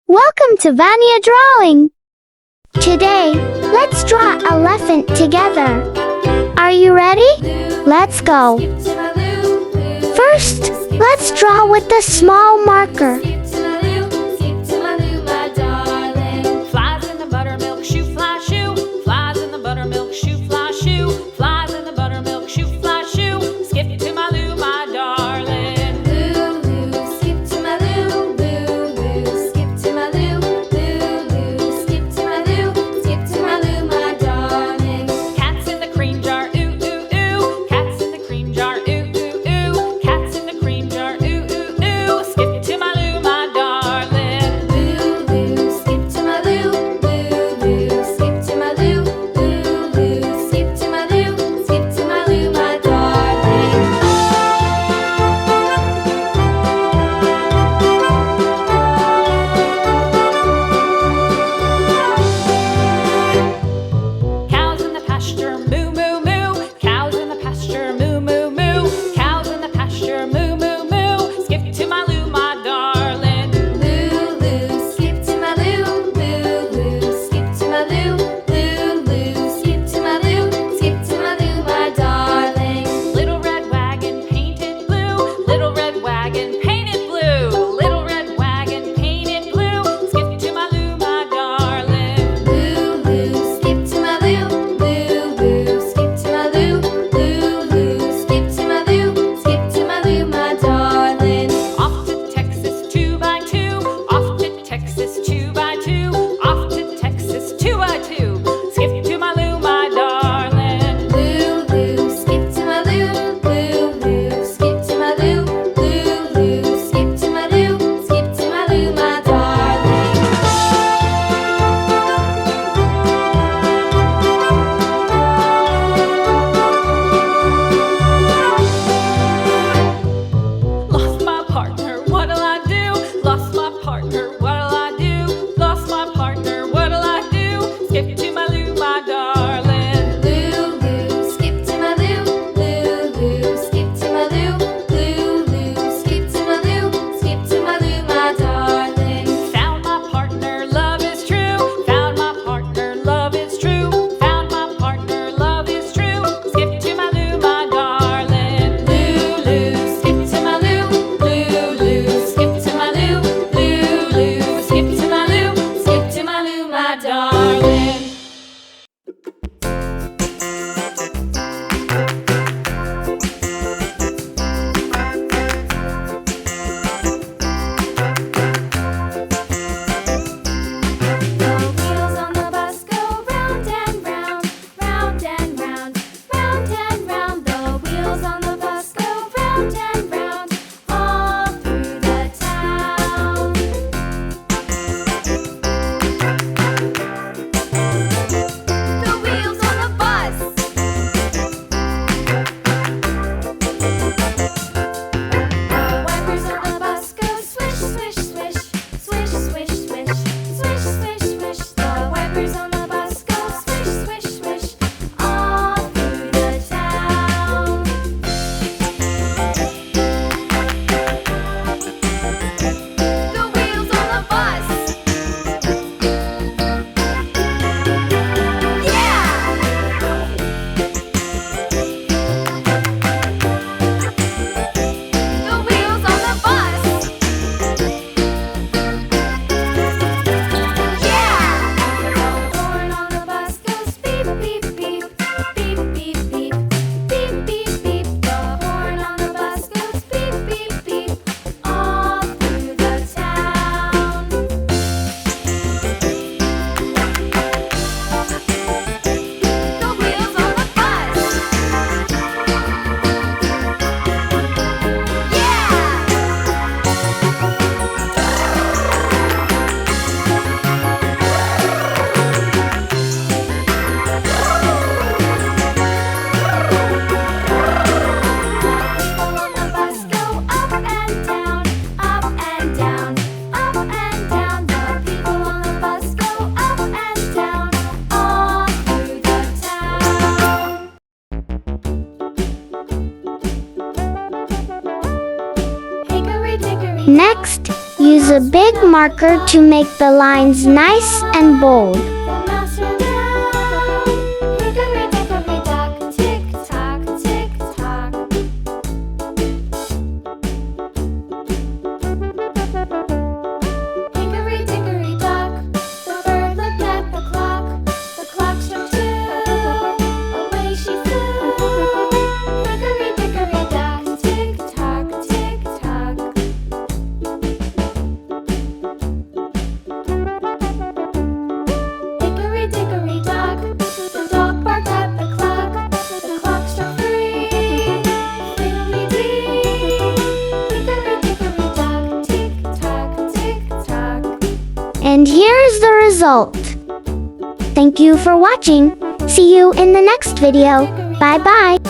Welcome to Vania Drawing. Today, let's draw an elephant together. Are you ready? Let's go. First, let's draw with a small marker. Flies in the buttermilk shoe, fly shoe. Flies in the buttermilk shoe, fly shoe. Flies in the buttermilk shoe, fly shoe. Skip to my Lou, my darling. Lou, Lou, skip to my Lou. Lou, Lou, skip to my Lou. Lou, Lou, skip to my Lou. Skip to my Lou, my darling. Cats in the cream jar, ooh, ooh, ooh. Cats in the cream jar, ooh, ooh, ooh. Cats in the cream jar, ooh, ooh, ooh. Skip to my Lou, my use a big marker to make the lines nice and bold. The mouse ran down. Hickory dickory dock, tick tock, tick tock. Hickory dickory dock, the bird looked at the clock. The clock struck 2, away she flew. Hickory dickory dock, tick tock, tick tock. Hickory dickory dock, the dog barked at the clock. The clock struck 3, fiddly-dee. Hickory dickory dock, tick tock, tick tock. And here's the result. Thank you for watching. See you in the next video. Bye bye.